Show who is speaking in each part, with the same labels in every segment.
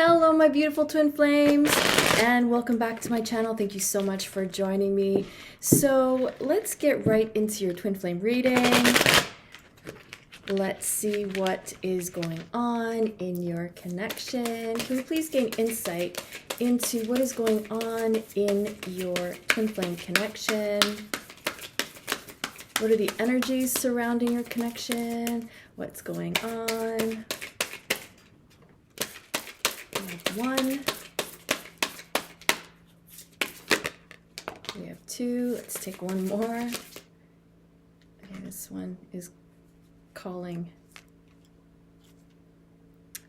Speaker 1: Hello, my beautiful twin flames, and welcome back to my channel. Thank you so much for joining me. So let's get right into your twin flame reading. Let's see what is going on in your connection. Can we please gain insight into what is going on in your twin flame connection? What are the energies surrounding your connection? What's going on? One. We have two. Let's take one more. Okay, this one is calling.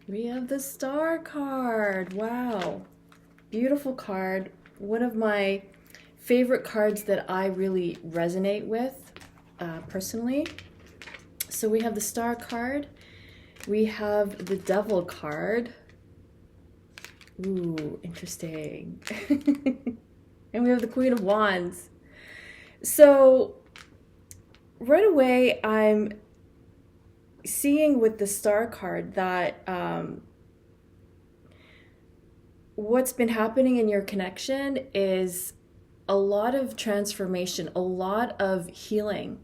Speaker 1: We have the Star card. Wow. Beautiful card. One of my favorite cards that I really resonate with personally. So we have the Star card. We have the Devil card. Ooh, interesting. And we have the Queen of Wands. So right away, I'm seeing with the Star card that what's been happening in your connection is a lot of transformation, a lot of healing.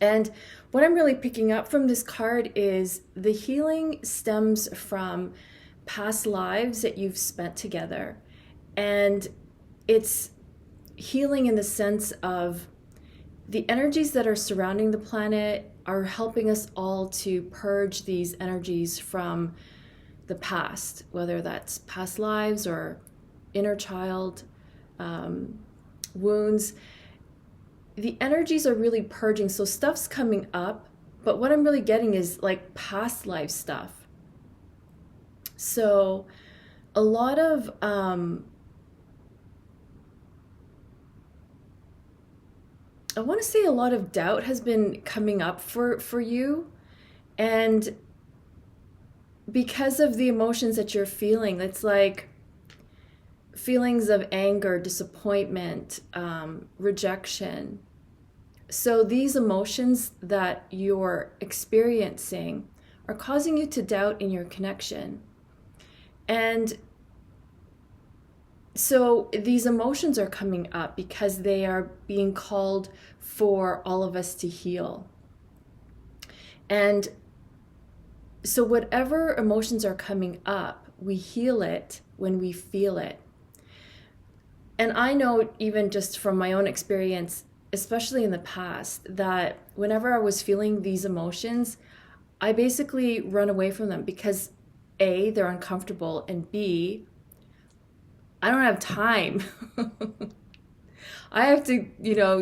Speaker 1: And what I'm really picking up from this card is the healing stems from past lives that you've spent together. And it's healing in the sense of the energies that are surrounding the planet are helping us all to purge these energies from the past, whether that's past lives or inner child wounds. The energies are really purging. So stuff's coming up, but what I'm really getting is like past life stuff. So a lot of I want to say a lot of doubt has been coming up for you, and because of the emotions that you're feeling, it's like feelings of anger, disappointment, rejection. So these emotions that you're experiencing are causing you to doubt in your connection. And so these emotions are coming up because they are being called for all of us to heal. And so whatever emotions are coming up, we heal it when we feel it. And I know even just from my own experience, especially in the past, that whenever I was feeling these emotions, I basically run away from them because A, they're uncomfortable, and B, I don't have time. I have to,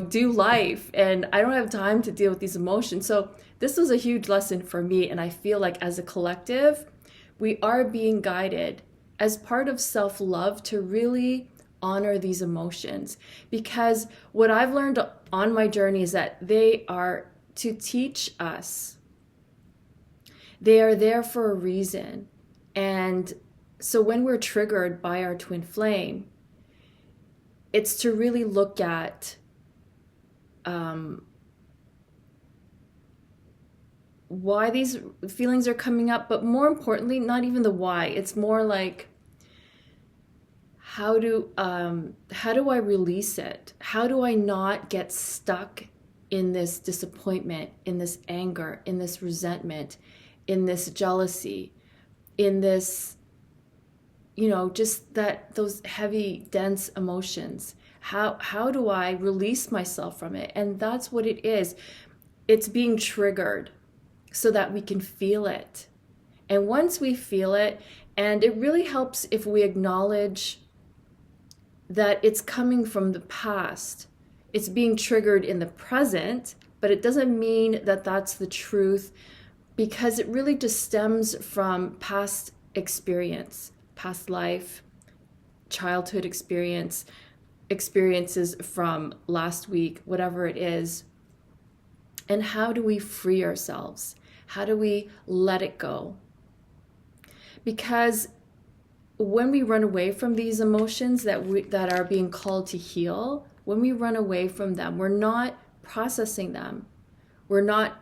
Speaker 1: do life, and I don't have time to deal with these emotions. So this was a huge lesson for me, and I feel like as a collective, we are being guided as part of self-love to really honor these emotions. Because what I've learned on my journey is that they are to teach us. They are there for a reason. And so when we're triggered by our twin flame, it's to really look at why these feelings are coming up, but more importantly, not even the why. It's more like, how do I release it? How do I not get stuck in this disappointment, in this anger, in this resentment, in this jealousy, in this, just those heavy, dense emotions? How do I release myself from it? And that's what it is. It's being triggered so that we can feel it. And once we feel it, and it really helps if we acknowledge that it's coming from the past. It's being triggered in the present, but it doesn't mean that that's the truth, because it really just stems from past experience, past life, childhood experiences from last week, whatever it is. And how do we free ourselves? How do we let it go? Because when we run away from these emotions that are being called to heal, when we run away from them, we're not processing them. We're not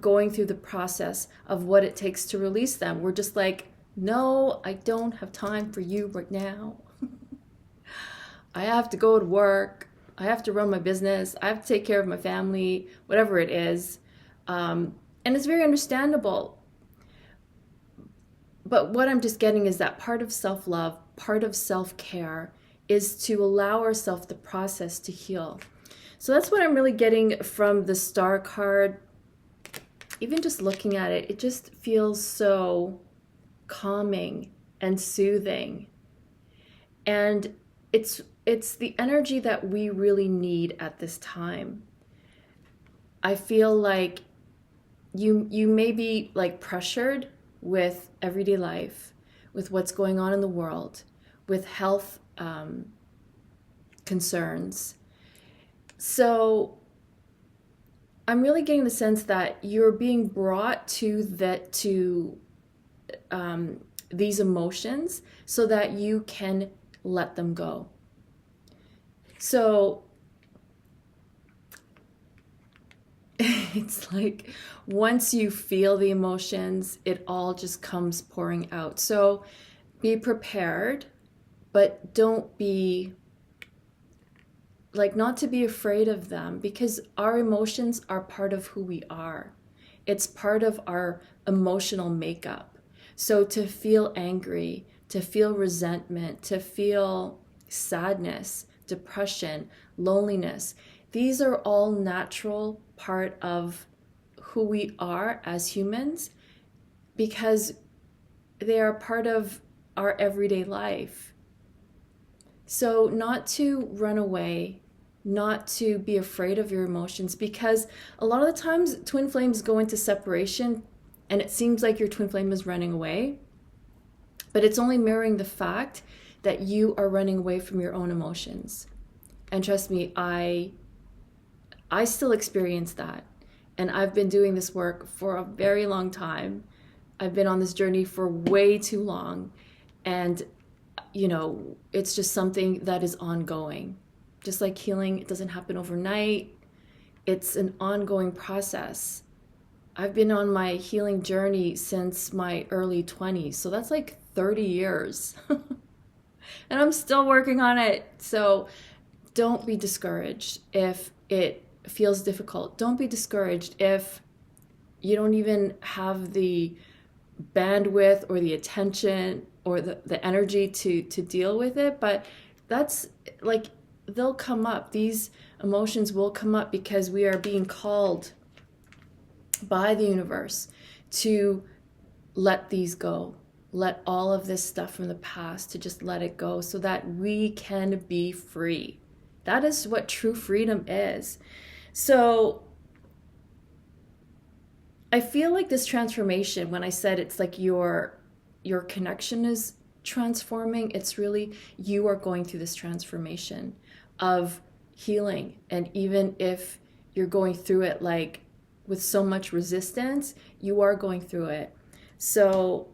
Speaker 1: going through the process of what it takes to release them. We're just like no, I don't have time for you right now. I have to go to work. I have to run my business. I have to take care of my family, whatever it is. And it's very understandable. But what I'm just getting is that part of self-love, part of self-care is to allow ourselves the process to heal. So that's what I'm really getting from the Star card. Even just looking at it, it just feels so calming and soothing. And it's the energy that we really need at this time. I feel like you may be like pressured with everyday life, with what's going on in the world, with health concerns. So I'm really getting the sense that you're being brought to these emotions so that you can let them go. So it's like once you feel the emotions, it all just comes pouring out. So be prepared, but don't be like, not to be afraid of them, because our emotions are part of who we are. It's part of our emotional makeup. So to feel angry, to feel resentment, to feel sadness, depression, loneliness, these are all natural part of who we are as humans, because they are part of our everyday life. So not to run away, not to be afraid of your emotions, because a lot of the times twin flames go into separation and it seems like your twin flame is running away, but it's only mirroring the fact that you are running away from your own emotions. And trust me, I still experience that. And I've been doing this work for a very long time. I've been on this journey for way too long. And, you know, it's just something that is ongoing. Just like healing, it doesn't happen overnight. It's an ongoing process. I've been on my healing journey since my early 20s. So that's like 30 years. And I'm still working on it. So don't be discouraged if it feels difficult. Don't be discouraged if you don't even have the bandwidth or the attention or the energy to deal with it. But that's like, they'll come up. These emotions will come up because we are being called by the universe to let these go. Let all of this stuff from the past, to just let it go so that we can be free. That is what true freedom is. So I feel like this transformation, when I said it's like your connection is transforming, it's really you are going through this transformation of healing. And even if you're going through it like with so much resistance, you are going through it. So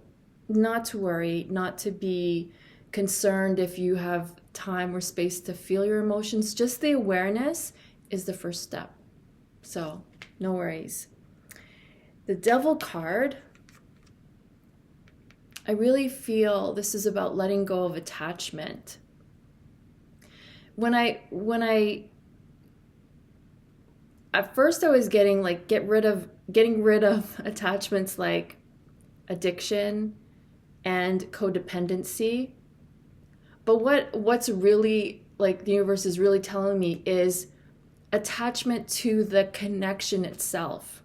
Speaker 1: not to worry, not to be concerned if you have time or space to feel your emotions. Just the awareness is the first step. So no worries. The Devil card, I really feel this is about letting go of attachment. When I at first I was getting like getting rid of attachments like addiction and codependency. But what's really, like, the universe is really telling me is attachment to the connection itself.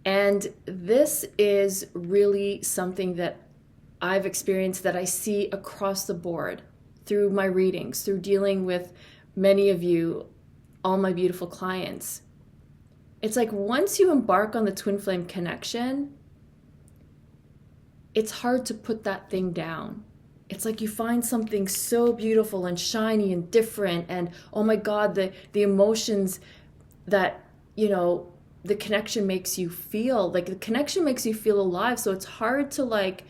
Speaker 1: And this is really something that I've experienced, that I see across the board through my readings, through dealing with many of you, all my beautiful clients. It's like once you embark on the twin flame connection, it's hard to put that thing down. It's like you find something so beautiful and shiny and different, and oh my God, the emotions that, you know, the connection makes you feel, like the connection makes you feel alive. So it's hard to like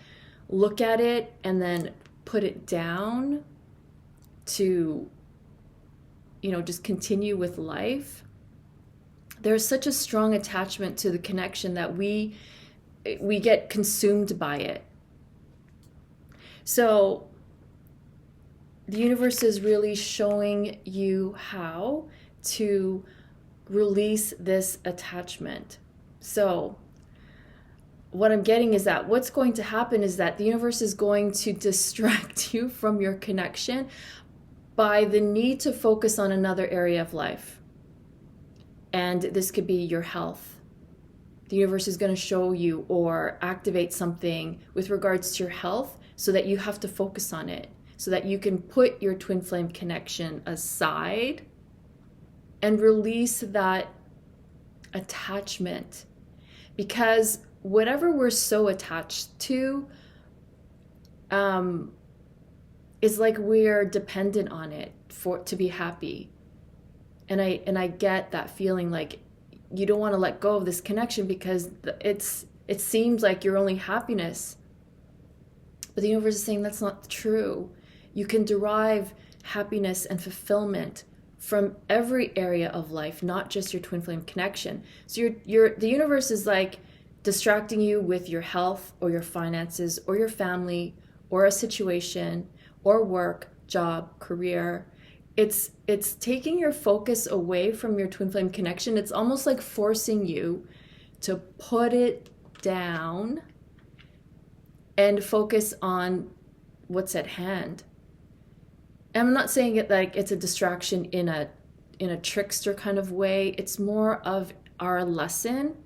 Speaker 1: look at it and then put it down to, you know, just continue with life. There's such a strong attachment to the connection that we get consumed by it. So the universe is really showing you how to release this attachment. So what I'm getting is that what's going to happen is that the universe is going to distract you from your connection by the need to focus on another area of life. And this could be your health. The universe is going to show you or activate something with regards to your health so that you have to focus on it, so that you can put your twin flame connection aside and release that attachment. Because whatever we're so attached to is like we're dependent on it to be happy. And I get that feeling like you don't want to let go of this connection because it seems like your only happiness. But the universe is saying that's not true. You can derive happiness and fulfillment from every area of life, not just your twin flame connection. So the universe is like distracting you with your health or your finances or your family or a situation or work, job, career. It's taking your focus away from your twin flame connection. It's almost like forcing you to put it down and focus on what's at hand. And I'm not saying it like it's a distraction in a trickster kind of way. It's more of our lesson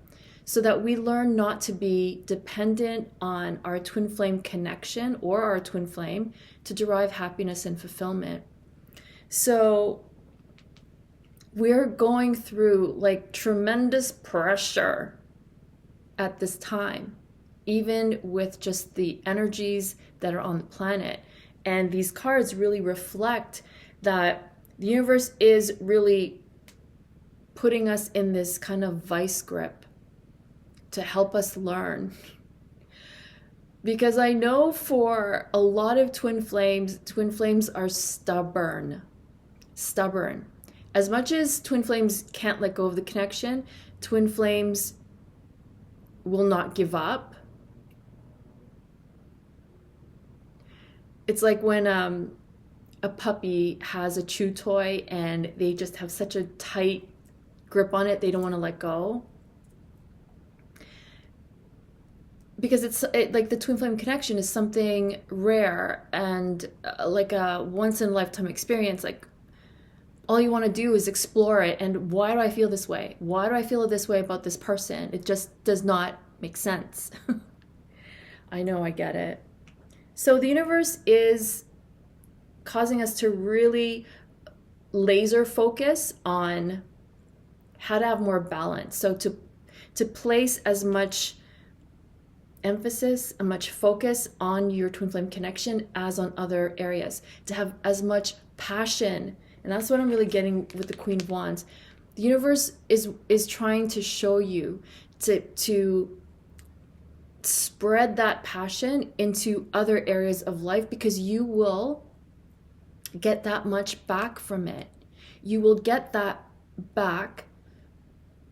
Speaker 1: so that we learn not to be dependent on our twin flame connection or our twin flame to derive happiness and fulfillment. So we're going through like tremendous pressure at this time, even with just the energies that are on the planet. And these cards really reflect that the universe is really putting us in this kind of vice grip to help us learn. Because I know for a lot of twin flames are stubborn. As much as twin flames can't let go of the connection, twin flames will not give up. It's like when a puppy has a chew toy and they just have such a tight grip on it, they don't want to let go. Because it's like the twin flame connection is something rare and like a once in a lifetime experience. Like all you want to do is explore it. And why do I feel this way? Why do I feel this way about this person? It just does not make sense. I know, I get it. So the universe is causing us to really laser focus on how to have more balance. So to place as much emphasis, a much focus on your twin flame connection as on other areas, to have as much passion. And that's what I'm really getting with the Queen of Wands. The universe is trying to show you to spread that passion into other areas of life, because you will get that much back from it. You will get that back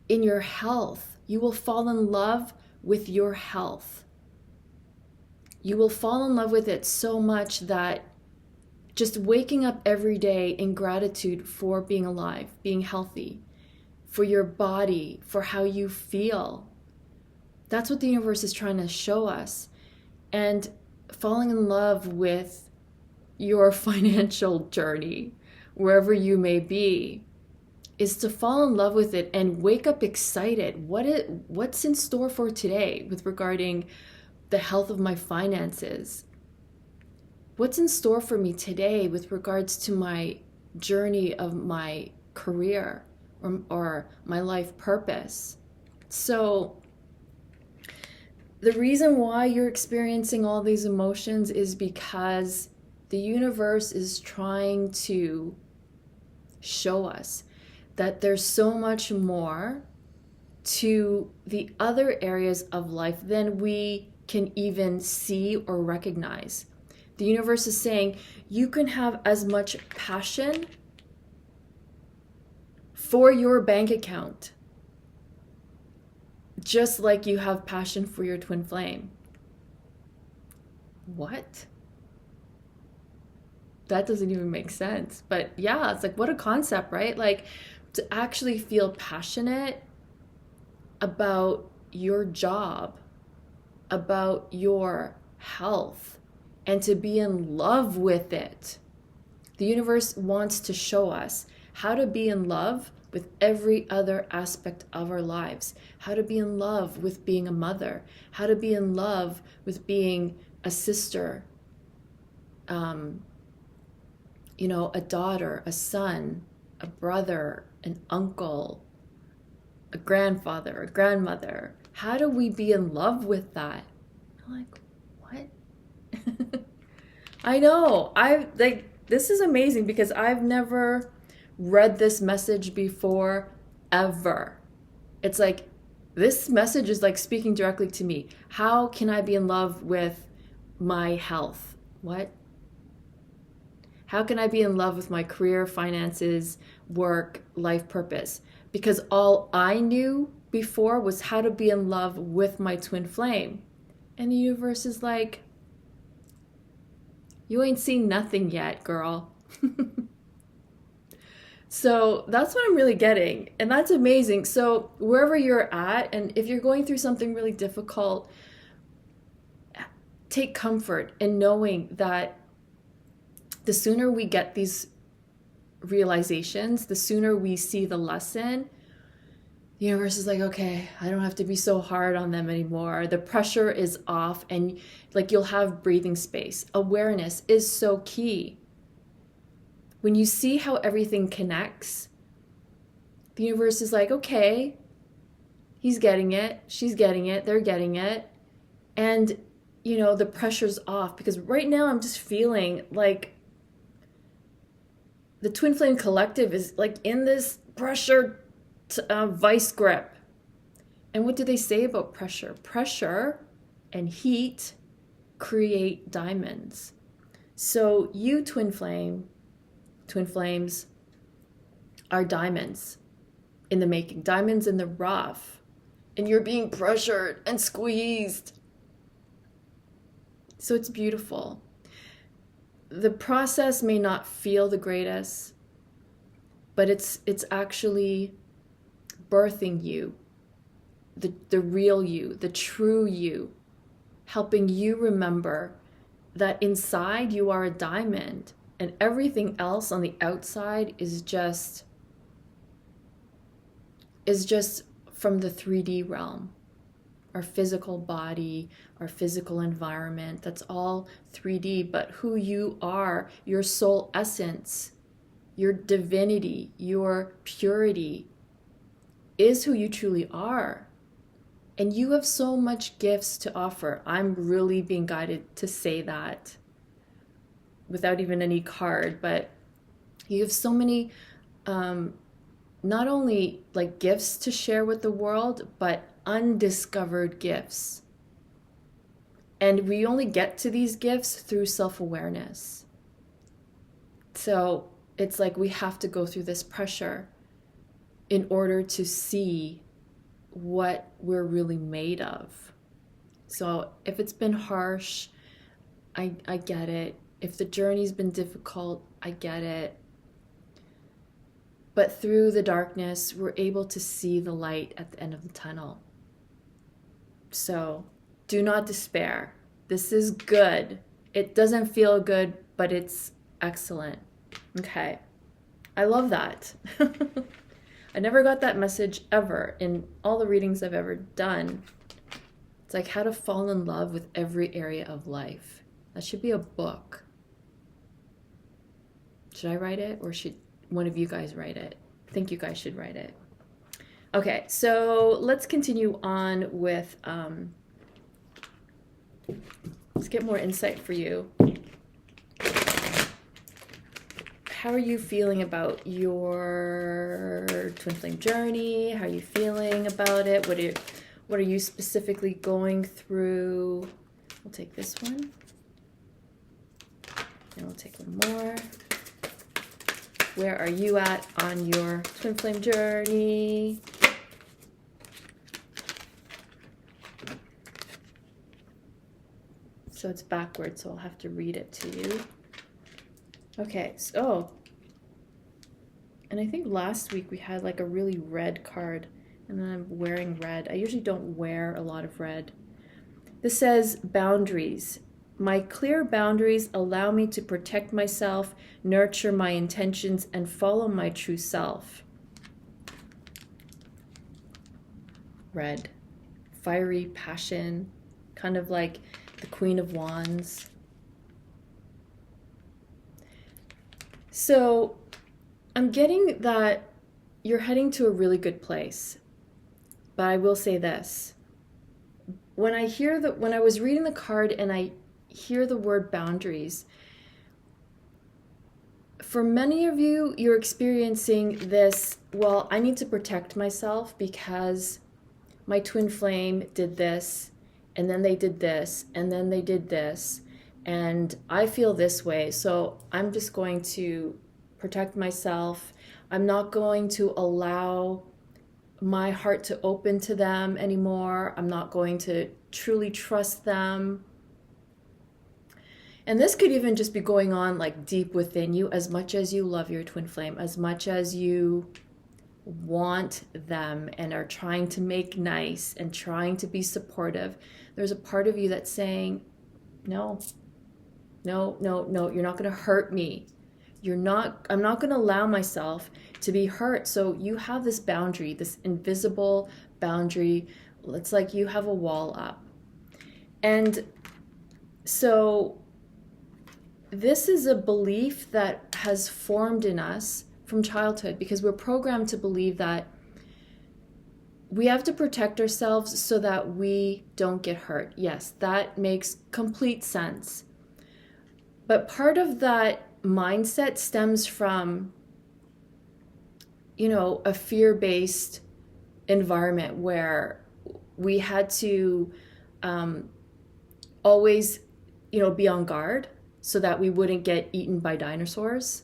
Speaker 1: in your health. You will fall in love with your health. You will fall in love with it so much that just waking up every day in gratitude for being alive, being healthy, for your body, for how you feel. That's what the universe is trying to show us. And falling in love with your financial journey, wherever you may be, is to fall in love with it and wake up excited. What's in store for today with regarding the health of my finances? What's in store for me today with regards to my journey of my career or my life purpose? So the reason why you're experiencing all these emotions is because the universe is trying to show us that there's so much more to the other areas of life than we can even see or recognize. The universe is saying you can have as much passion for your bank account, just like you have passion for your twin flame. What? that doesn't even make sense. But yeah, it's like, what a concept, right? Like, to actually feel passionate about your job, about your health, and to be in love with it. The universe wants to show us how to be in love with every other aspect of our lives, how to be in love with being a mother, how to be in love with being a sister, a daughter, a son, a brother, an uncle, a grandfather, a grandmother. How do we be in love with that? I'm like, what? I know. This is amazing because I've never read this message before, ever. It's like, this message is like speaking directly to me. How can I be in love with my health? What? How can I be in love with my career, finances, work, life purpose? Because all I knew before was how to be in love with my twin flame. And the universe is like, you ain't seen nothing yet, girl. So that's what I'm really getting. And that's amazing. So wherever you're at, and if you're going through something really difficult, take comfort in knowing that the sooner we get these realizations, the sooner we see the lesson, the universe is like, okay, I don't have to be so hard on them anymore. The pressure is off, and like, you'll have breathing space. Awareness is so key. When you see how everything connects, the universe is like, okay, he's getting it, she's getting it, they're getting it. And, the pressure's off, because right now I'm just feeling like the Twin Flame Collective is like in this pressure vice grip. And what do they say about pressure? Pressure and heat create diamonds. So you, twin flames are diamonds in the making, diamonds in the rough. And you're being pressured and squeezed. So it's beautiful. The process may not feel the greatest, but it's actually birthing you, the real you, the true you, helping you remember that inside you are a diamond, and everything else on the outside is just from the 3D realm. Our physical body, our physical environment, that's all 3D, but who you are, your soul essence, your divinity, your purity is who you truly are. And you have so much gifts to offer. I'm really being guided to say that without even any card, but you have so many, not only like gifts to share with the world, but undiscovered gifts. And we only get to these gifts through self-awareness. So it's like we have to go through this pressure in order to see what we're really made of. So if it's been harsh, I get it. If the journey's been difficult, I get it. But through the darkness, we're able to see the light at the end of the tunnel. So do not despair. This is good. It doesn't feel good, but it's excellent. Okay. I love that. I never got that message ever in all the readings I've ever done. It's like how to fall in love with every area of life. That should be a book. Should I write it, or should one of you guys write it? I think you guys should write it. Okay, so let's continue on with, let's get more insight for you. How are you feeling about your twin flame journey? How are you feeling about it? What are you specifically going through? We'll take this one. And we'll take one more. Where are you at on your twin flame journey? So it's backwards, so I'll have to read it to you. Okay, so, and I think last week we had like a really red card, and then I'm wearing red. I usually don't wear a lot of red. This says boundaries. My clear boundaries allow me to protect myself, nurture my intentions, and follow my true self. Red. Fiery passion, kind of like the Queen of Wands. So I'm getting that you're heading to a really good place. But I will say this. When I was reading the card and I hear the word boundaries, for many of you, you're experiencing this, well, I need to protect myself because my twin flame did this, and then they did this, and then they did this, and I feel this way, so I'm just going to protect myself. I'm not going to allow my heart to open to them anymore. I'm not going to truly trust them. And this could even just be going on like deep within you, as much as you love your twin flame, as much as you want them and are trying to make nice and trying to be supportive. There's a part of you that's saying, no, no, no, no, you're not going to hurt me. I'm not going to allow myself to be hurt. So you have this boundary, this invisible boundary. It's like you have a wall up. And so this is a belief that has formed in us from childhood, because we're programmed to believe that we have to protect ourselves so that we don't get hurt. Yes, that makes complete sense. But part of that mindset stems from, a fear-based environment where we had to always, be on guard so that we wouldn't get eaten by dinosaurs.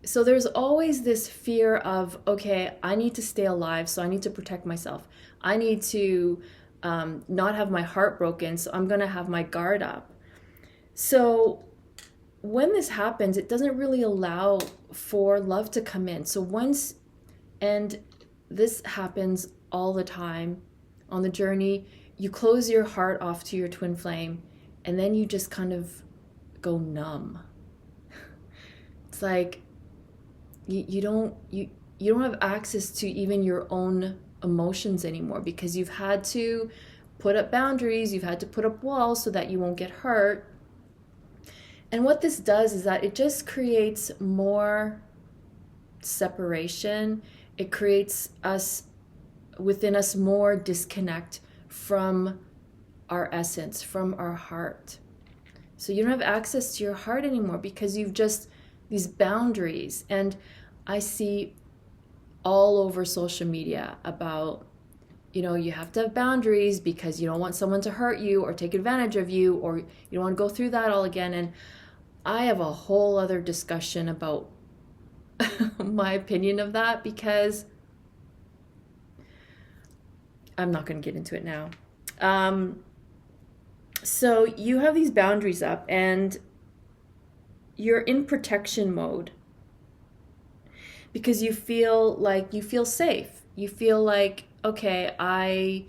Speaker 1: So there's always this fear of, okay, I need to stay alive, so I need to protect myself. I need to not have my heart broken, so I'm going to have my guard up. So when this happens, it doesn't really allow for love to come in. So and this happens all the time on the journey, you close your heart off to your twin flame, and then you just kind of go numb. It's like you don't have access to even your own emotions anymore, because you've had to put up boundaries, you've had to put up walls so that you won't get hurt. And what this does is that it just creates more separation. It creates within us more disconnect from our essence, from our heart. So you don't have access to your heart anymore because you've just these boundaries. And I see all over social media about, you have to have boundaries because you don't want someone to hurt you or take advantage of you, or you don't want to go through that all again. And I have a whole other discussion about my opinion of that, because I'm not going to get into it now. So you have these boundaries up and you're in protection mode because you feel safe. You feel like, okay, I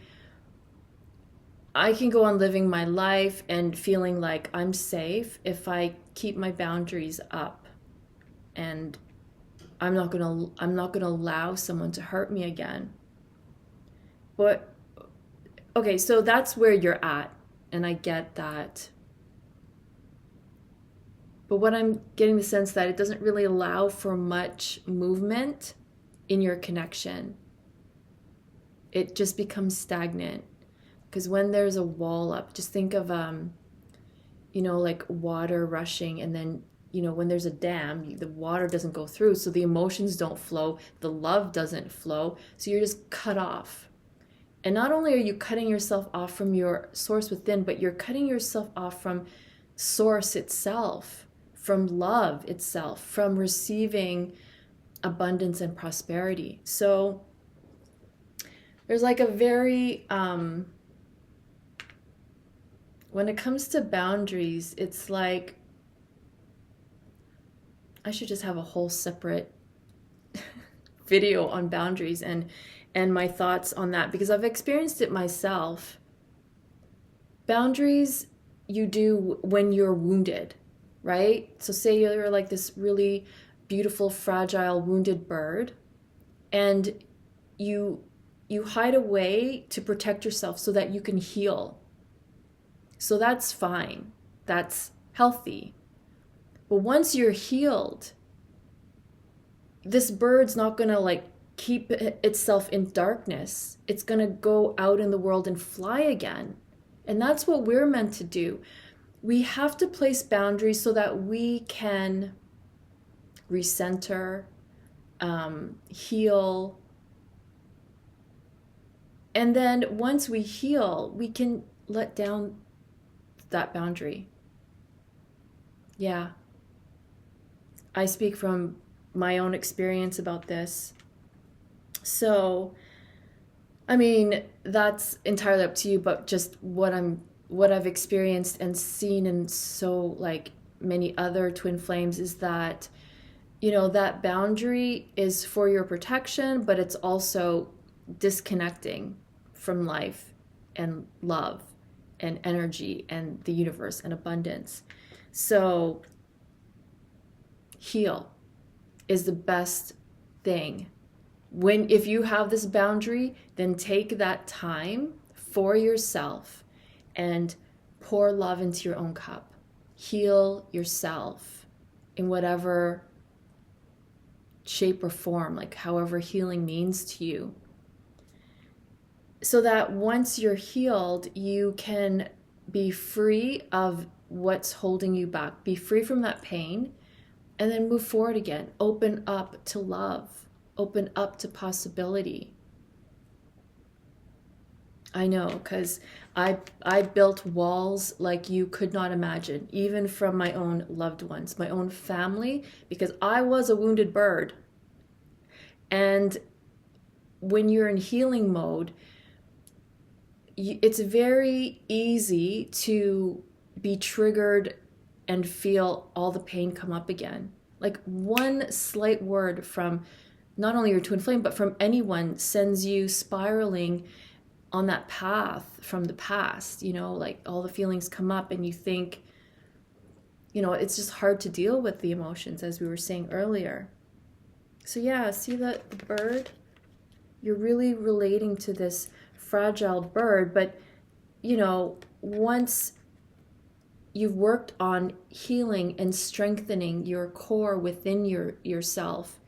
Speaker 1: can go on living my life and feeling like I'm safe if I keep my boundaries up, and I'm not gonna allow someone to hurt me again. But okay, so that's where you're at, and I get that. But what I'm getting the sense that it doesn't really allow for much movement in your connection. It just becomes stagnant. Because when there's a wall up, just think of, like water rushing, and then, when there's a dam, the water doesn't go through, so the emotions don't flow, the love doesn't flow, so you're just cut off. And not only are you cutting yourself off from your source within, but you're cutting yourself off from source itself, from love itself, from receiving abundance and prosperity. So there's like a very... when it comes to boundaries, it's like I should just have a whole separate video on boundaries and my thoughts on that, because I've experienced it myself. Boundaries you do when you're wounded, right? So say you're like this really beautiful, fragile, wounded bird, and you hide away to protect yourself so that you can heal. So that's fine. That's healthy. But once you're healed, this bird's not gonna like keep itself in darkness. It's gonna go out in the world and fly again. And that's what we're meant to do. We have to place boundaries so that we can recenter, heal. And then once we heal, we can let down that boundary. Yeah. I speak from my own experience about this. So, I mean, that's entirely up to you, but just what I've experienced and seen in so like many other twin flames is that, you know, that boundary is for your protection, but it's also disconnecting from life and love and energy and the universe and abundance. So heal is the best thing. If you have this boundary, then take that time for yourself and pour love into your own cup. Heal yourself in whatever shape or form, like however healing means to you. So that once you're healed, you can be free of what's holding you back. Be free from that pain and then move forward again. Open up to love. Open up to possibility. I know, because I built walls like you could not imagine, even from my own loved ones, my own family, because I was a wounded bird. And when you're in healing mode, it's very easy to be triggered and feel all the pain come up again. Like one slight word from not only your twin flame, but from anyone sends you spiraling on that path from the past, you know, like all the feelings come up and you think, you know, it's just hard to deal with the emotions, as we were saying earlier. So yeah, see the bird? You're really relating to this fragile bird, but, you know, once you've worked on healing and strengthening your core within yourself,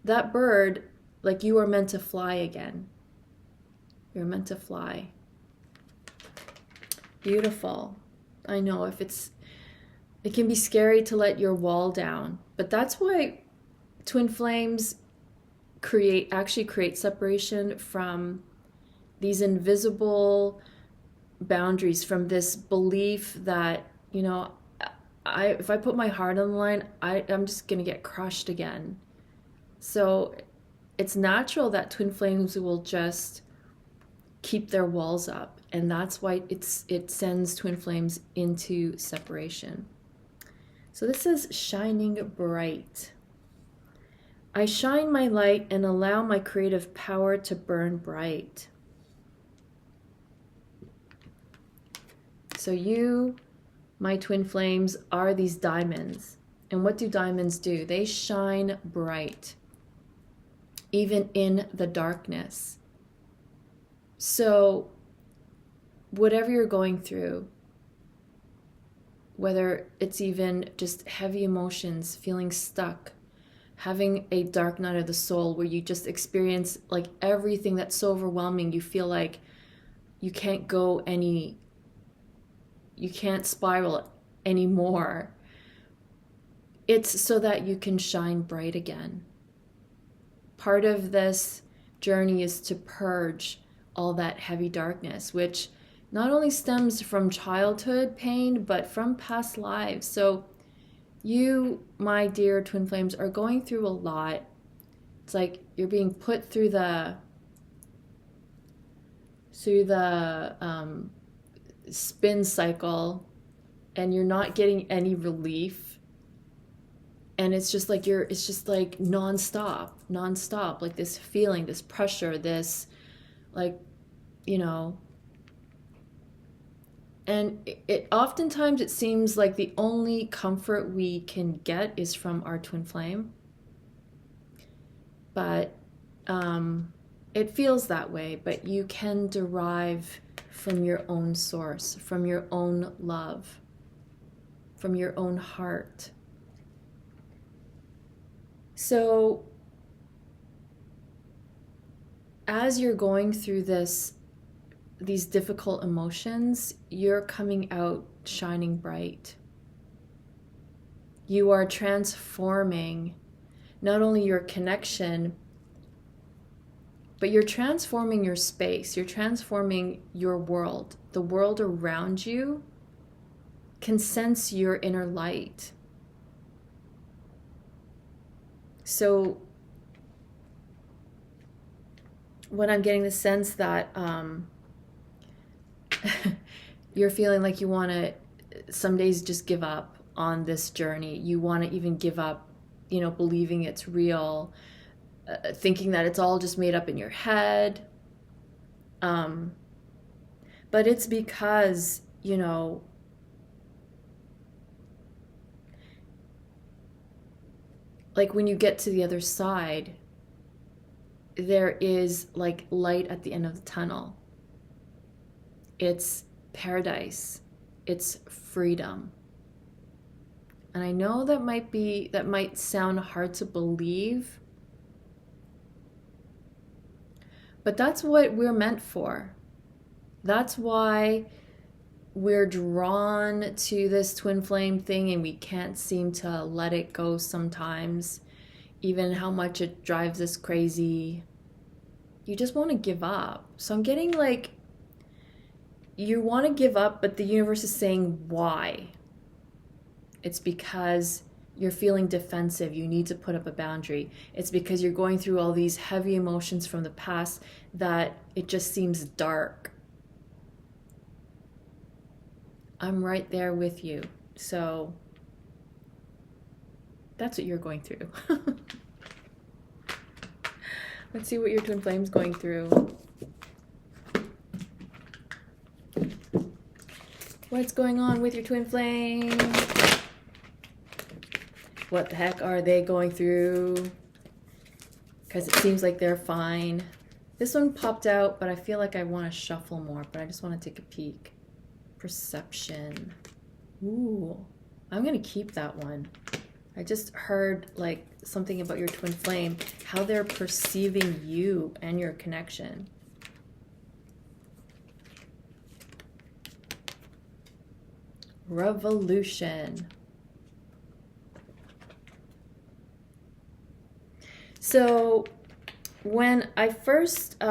Speaker 1: that bird, like you are meant to fly again. You're meant to fly. Beautiful. I know it can be scary to let your wall down, but that's why twin flames actually create separation from these invisible boundaries, from this belief that, you know, if I put my heart on the line, I'm just gonna get crushed again. So it's natural that twin flames will just keep their walls up, and that's why it sends twin flames into separation. So this is shining bright. I shine my light and allow my creative power to burn bright. So you, my twin flames, are these diamonds. And what do diamonds do? They shine bright, even in the darkness. So whatever you're going through, whether it's even just heavy emotions, feeling stuck, having a dark night of the soul where you just experience like everything that's so overwhelming, you feel like you can't spiral anymore. It's so that you can shine bright again. Part of this journey is to purge all that heavy darkness, which not only stems from childhood pain, but from past lives. So you, my dear twin flames, are going through a lot. It's like you're being put through the spin cycle, and you're not getting any relief. And it's just like it's just like nonstop, like this feeling, this pressure, this, like, you know. And oftentimes it seems like the only comfort we can get is from our twin flame. But it feels that way, but you can derive from your own source, from your own love, from your own heart. So as you're going through these difficult emotions, you're coming out shining bright. You are transforming not only your connection, but you're transforming your space. You're transforming your world. The world around you can sense your inner light. So when I'm getting the sense that you're feeling like you want to some days just give up on this journey. You want to even give up, believing it's real, thinking that it's all just made up in your head. But it's because, like when you get to the other side, there is like light at the end of the tunnel. It's paradise. It's freedom. And I know that might sound hard to believe, but that's what we're meant for. That's why we're drawn to this twin flame thing, and we can't seem to let it go sometimes, even how much it drives us crazy. You just want to give up. So I'm getting like, you want to give up, but the universe is saying why. It's because you're feeling defensive. You need to put up a boundary. It's because you're going through all these heavy emotions from the past that it just seems dark. I'm right there with you. So that's what you're going through. Let's see what your twin flame's going through. What's going on with your twin flame? What the heck are they going through? Because it seems like they're fine. This one popped out, but I feel like I want to shuffle more, but I just want to take a peek. Perception. Ooh, I'm going to keep that one. I just heard like something about your twin flame, how they're perceiving you and your connection. Revolution. So when I first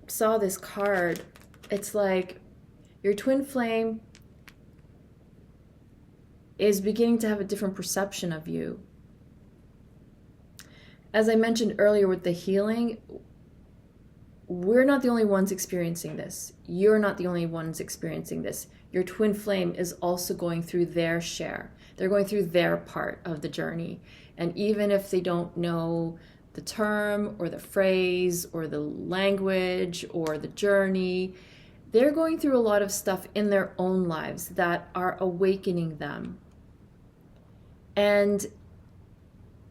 Speaker 1: saw this card, it's like your twin flame is beginning to have a different perception of you. As I mentioned earlier with the healing, we're not the only ones experiencing this. You're not the only ones experiencing this. Your twin flame is also going through their share. They're going through their part of the journey. And even if they don't know the term or the phrase or the language or the journey, they're going through a lot of stuff in their own lives that are awakening them. And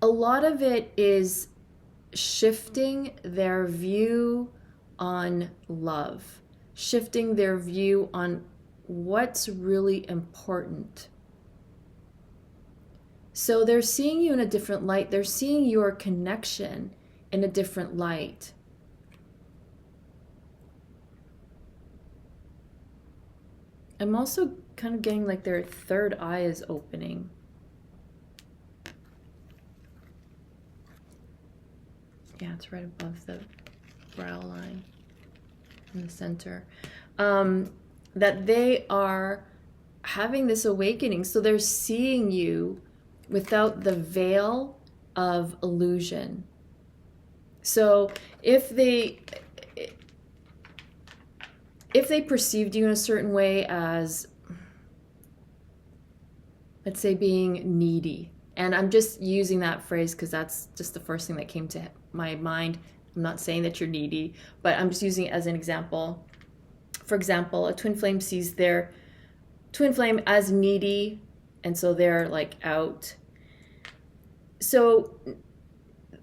Speaker 1: a lot of it is shifting their view on love, shifting their view on what's really important. So they're seeing you in a different light. They're seeing your connection in a different light. I'm also kind of getting like their third eye is opening. Yeah, it's right above the brow line in the center. That they are having this awakening. So they're seeing you without the veil of illusion. So if they perceived you in a certain way as, let's say, being needy And I'm just using that phrase because that's just the first thing that came to my mind. I'm not saying that you're needy, but I'm just using it as an example. For example, a twin flame sees their twin flame as needy, and so they're like out. So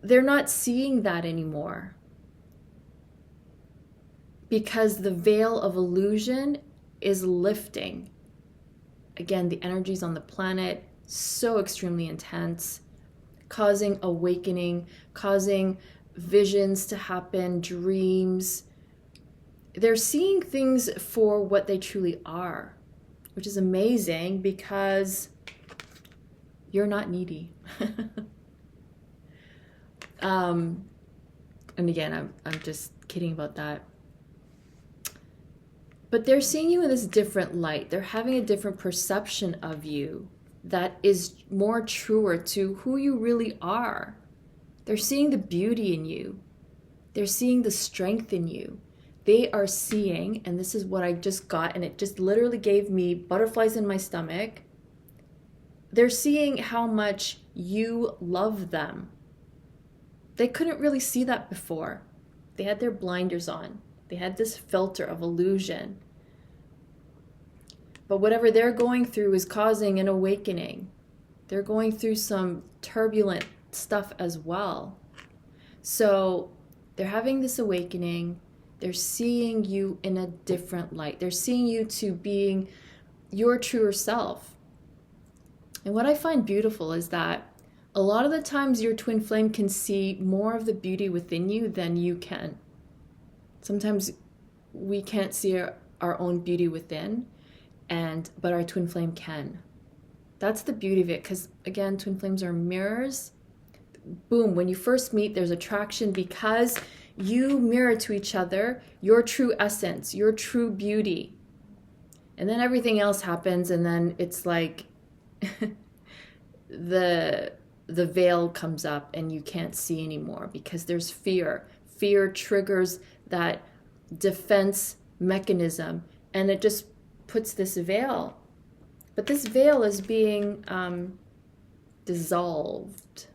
Speaker 1: they're not seeing that anymore because the veil of illusion is lifting. Again, the energies on the planet, so extremely intense, causing awakening, causing visions to happen, dreams. They're seeing things for what they truly are, which is amazing because you're not needy. And again, I'm just kidding about that. But they're seeing you in this different light. They're having a different perception of you that is more truer to who you really are. They're seeing the beauty in you. They're seeing the strength in you. They are seeing, and this is what I just got, and it just literally gave me butterflies in my stomach. They're seeing how much you love them. They couldn't really see that before. They had their blinders on. They had this filter of illusion. But whatever they're going through is causing an awakening. They're going through some turbulent stuff as well. So they're having this awakening. They're seeing you in a different light. They're seeing you to being your truer self. And what I find beautiful is that a lot of the times your twin flame can see more of the beauty within you than you can. Sometimes we can't see our own beauty within, but our twin flame can. That's the beauty of it, because again, twin flames are mirrors. Boom, when you first meet, there's attraction because you mirror to each other your true essence, your true beauty. And then everything else happens, and then it's like the veil comes up and you can't see anymore because there's fear. Fear triggers that defense mechanism, and it just puts this veil. But this veil is being dissolved.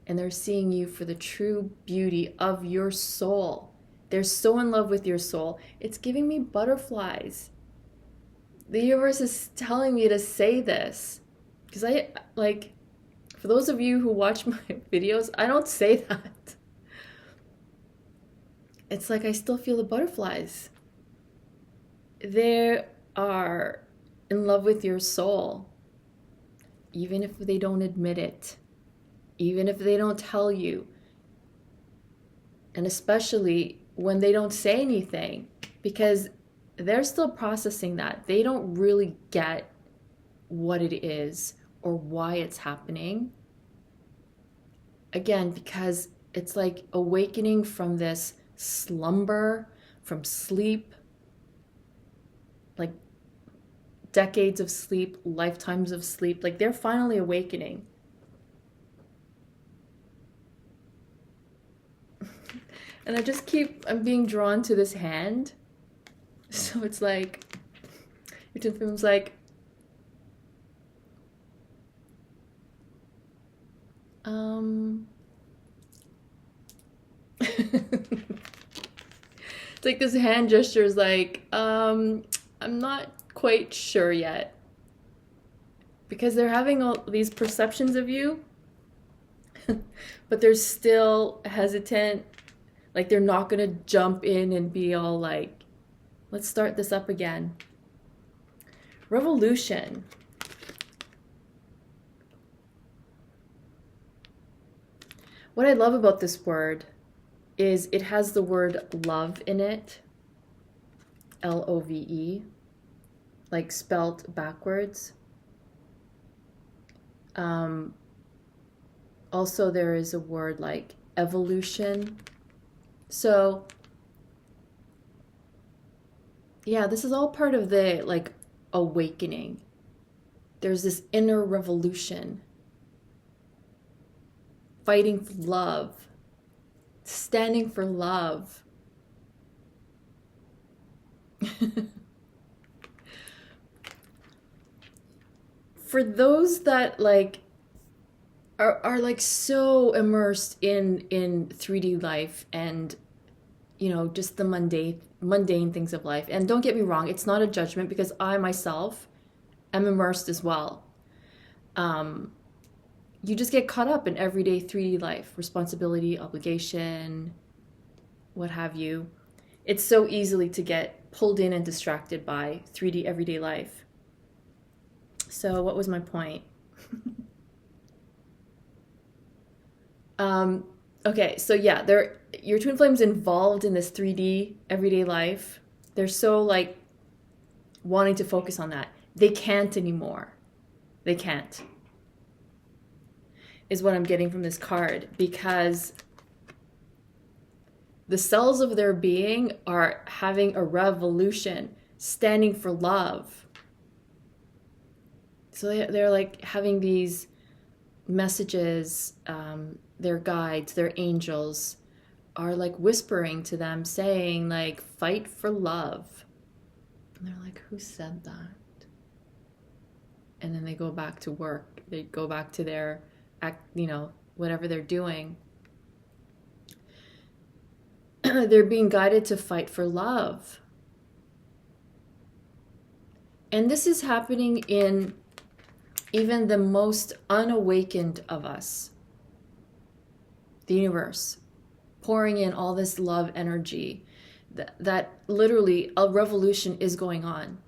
Speaker 1: And they're seeing you for the true beauty of your soul. They're so in love with your soul. It's giving me butterflies. The universe is telling me to say this. Because for those of you who watch my videos, I don't say that. It's like I still feel the butterflies. They are in love with your soul. Even if they don't admit it. Even if they don't tell you. And especially when they don't say anything. Because they're still processing that. They don't really get what it is or why it's happening. Again, because it's like awakening from this slumber, from sleep, like decades of sleep, lifetimes of sleep. Like they're finally awakening. And I'm being drawn to this hand. So it's like, your twin flame's like, it's like this hand gesture is like, I'm not quite sure yet. Because they're having all these perceptions of you, but they're still hesitant. Like they're not gonna jump in and be all like, let's start this up again. Revolution. What I love about this word is it has the word love in it. Love, like spelt backwards. Also, there is a word like evolution. So, yeah, this is all part of the like awakening. There's this inner revolution. Fighting for love. Standing for love. for those that like are like so immersed in 3D life and just the mundane things of life. And don't get me wrong, it's not a judgment because I myself am immersed as well. You just get caught up in everyday 3D life, responsibility, obligation, what have you. It's so easily to get pulled in and distracted by 3D everyday life. So what was my point? Okay, so yeah, your twin flames involved in this 3D everyday life. They're so like wanting to focus on that. They can't anymore. They can't. Is what I'm getting from this card, because the cells of their being are having a revolution, standing for love. So they're like having these messages, their guides, their angels are like whispering to them, saying like, fight for love. And they're like, who said that? And then they go back to work. They go back to their whatever they're doing. They're being guided to fight for love. And this is happening in even the most unawakened of us. The universe pouring in all this love energy, that literally a revolution is going on.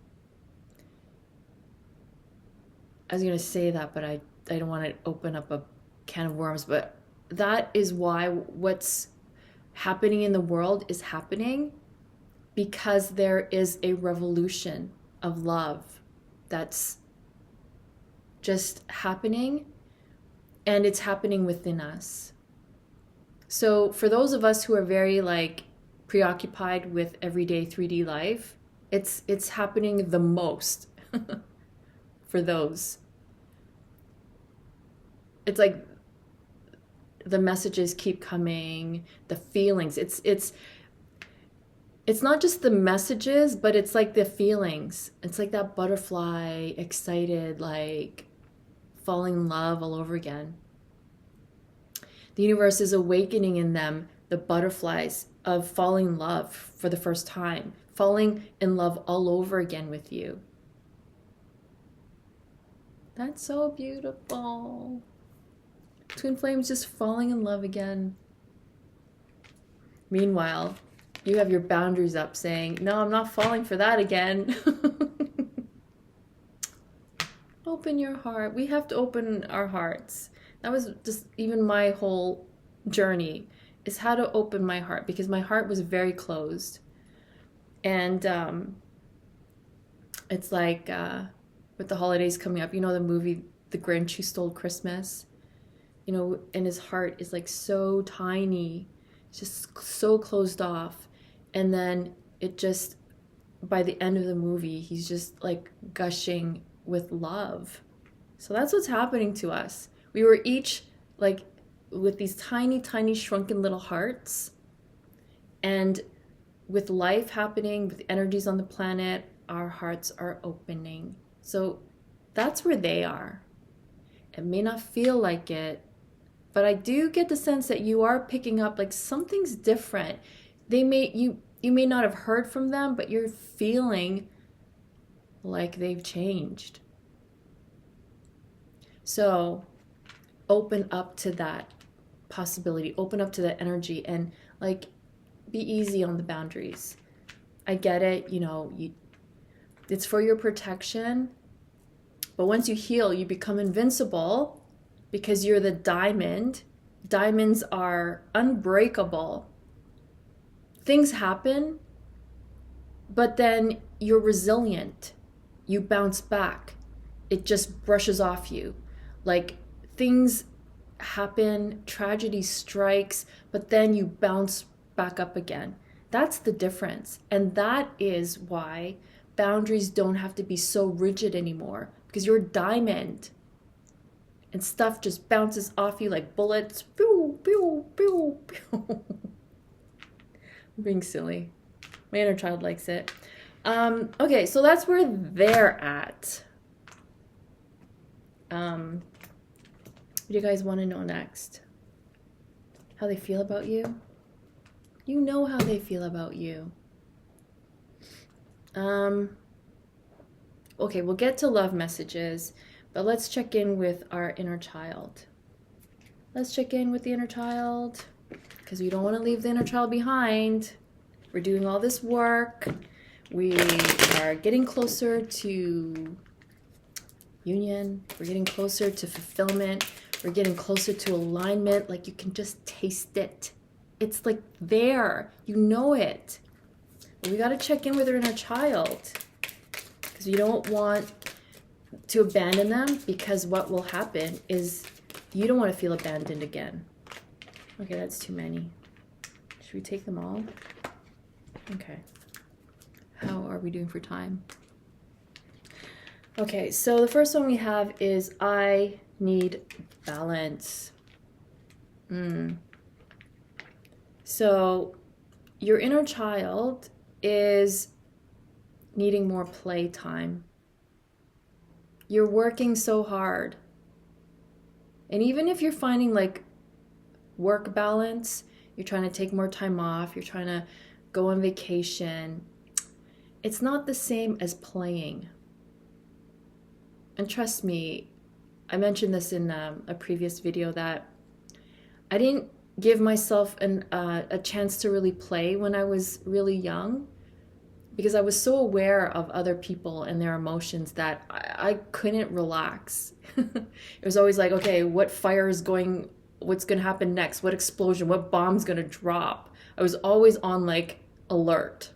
Speaker 1: I was going to say that, but I don't want to open up a can of worms, but that is why what's happening in the world is happening, because there is a revolution of love that's just happening, and it's happening within us. So for those of us who are very like preoccupied with everyday 3D life, it's happening the most for those. It's like the messages keep coming, the feelings. It's not just the messages, but it's like the feelings. It's like that butterfly, excited, like falling in love all over again. The universe is awakening in them the butterflies of falling in love for the first time, falling in love all over again with you. That's so beautiful. Twin flames just falling in love again. Meanwhile, you have your boundaries up saying, no, I'm not falling for that again. Open your heart. We have to open our hearts. That was just even my whole journey, is how to open my heart, because my heart was very closed. And it's like with the holidays coming up, the movie The Grinch Who Stole Christmas, and his heart is like so tiny, just so closed off. And then it just, by the end of the movie, he's just like gushing with love. So that's what's happening to us. We were each like with these tiny, tiny shrunken little hearts, and with life happening, with energies on the planet, our hearts are opening. So that's where they are. It may not feel like it, but I do get the sense that you are picking up like something's different. You may not have heard from them, but you're feeling like they've changed. So open up to that possibility, open up to that energy, and like be easy on the boundaries. I get it, it's for your protection, but once you heal, you become invincible because you're the diamond. Diamonds are unbreakable. Things happen, but then you're resilient. You bounce back. It just brushes off you. Like things happen, tragedy strikes, but then you bounce back up again. That's the difference. And that is why boundaries don't have to be so rigid anymore, because you're a diamond and stuff just bounces off you like bullets. Pew, pew, pew, pew. I'm being silly. My inner child likes it. Okay, so that's where they're at. What do you guys want to know next? How they feel about you? You know how they feel about you. Okay, we'll get to love messages, but let's check in with our inner child. Let's check in with the inner child, because we don't want to leave the inner child behind. We're doing all this work. We are getting closer to union. We're getting closer to fulfillment. We're getting closer to alignment. Like, you can just taste it. It's like there. You know it. But we got to check in with our inner child, because we don't want to abandon them, because what will happen is you don't want to feel abandoned again. Okay, that's too many. Should we take them all? Okay. How are we doing for time? Okay, so the first one we have is I need balance. So your inner child is needing more playtime. You're working so hard. And even if you're finding like work balance, you're trying to take more time off, you're trying to go on vacation, it's not the same as playing. And trust me, I mentioned this in a previous video that I didn't give myself a chance to really play when I was really young, because I was so aware of other people and their emotions that I couldn't relax. It was always like, okay, what's going to happen next? What explosion? What bomb's going to drop? I was always on like alert.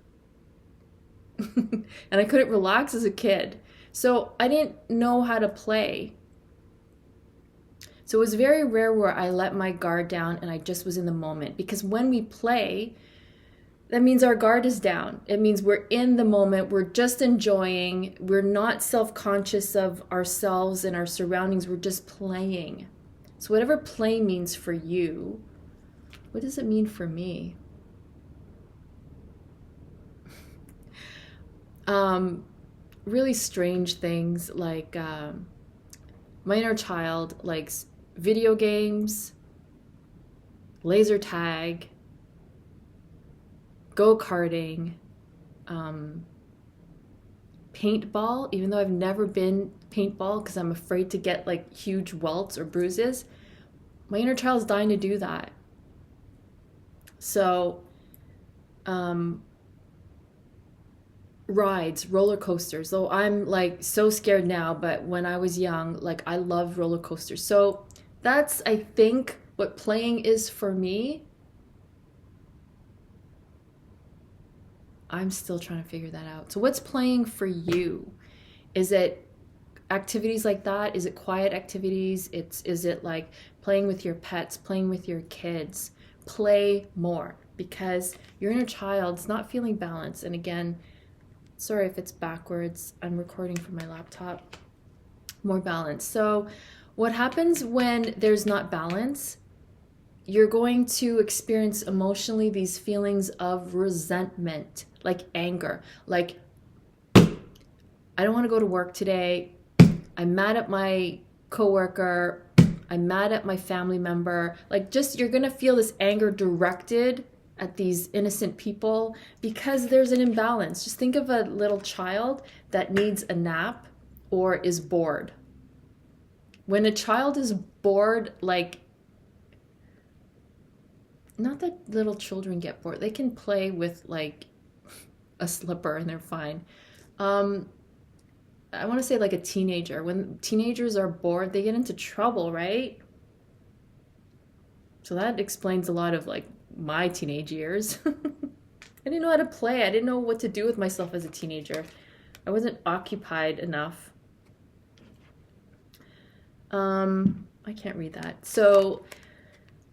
Speaker 1: And I couldn't relax as a kid. So I didn't know how to play. So it was very rare where I let my guard down and I just was in the moment. Because when we play, that means our guard is down. It means we're in the moment. We're just enjoying. We're not self-conscious of ourselves and our surroundings. We're just playing. So whatever play means for you, what does it mean for me? Really strange things like my inner child likes video games, laser tag, go-karting, paintball, even though I've never been paintball because I'm afraid to get like huge welts or bruises. My inner child's dying to do that. So, rides, roller coasters, though I'm like so scared now, but when I was young, like I loved roller coasters. So that's, I think, what playing is for me. I'm still trying to figure that out. So what's playing for you? Is it activities like that? Is it quiet activities? Is it like playing with your pets, playing with your kids? Play more, because your inner child's not feeling balanced. And again, sorry if it's backwards. I'm recording from my laptop. More balance. So what happens when there's not balance? You're going to experience emotionally these feelings of resentment, like anger, like I don't want to go to work today. I'm mad at my coworker. I'm mad at my family member. Like, just, you're going to feel this anger directed at these innocent people because there's an imbalance. Just think of a little child that needs a nap or is bored. When a child is bored, like, not that little children get bored. They can play with like a slipper and they're fine. I want to say like a teenager. When teenagers are bored, they get into trouble, right? So that explains a lot of like my teenage years. I didn't know how to play. I didn't know what to do with myself as a teenager. I wasn't occupied enough. I can't read that. So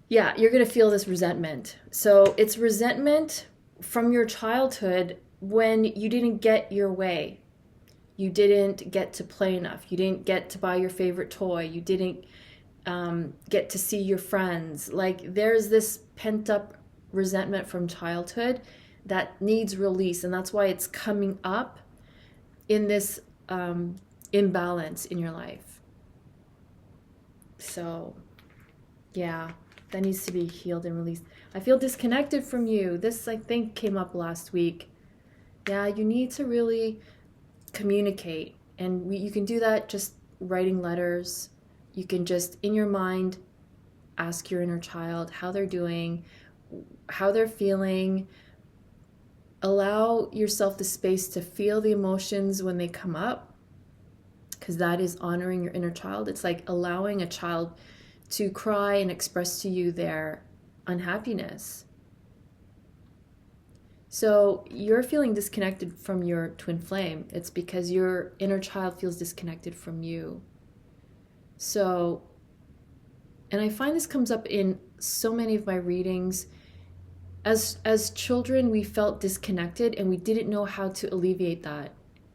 Speaker 1: yeah, you're going to feel this resentment. So it's resentment from your childhood when you didn't get your way. You didn't get to play enough. You didn't get to buy your favorite toy. You didn't get to see your friends. Like, there's this pent up resentment from childhood that needs release. And that's why it's coming up in this imbalance in your life. So, yeah, that needs to be healed and released. I feel disconnected from you. This, I think, came up last week. Yeah, you need to really communicate. And you can do that just writing letters. You can just, in your mind, ask your inner child how they're doing, how they're feeling. Allow yourself the space to feel the emotions when they come up, because that is honoring your inner child. It's like allowing a child to cry and express to you their unhappiness. So you're feeling disconnected from your twin flame. It's because your inner child feels disconnected from you. So, and I find this comes up in so many of my readings. As children, we felt disconnected and we didn't know how to alleviate that.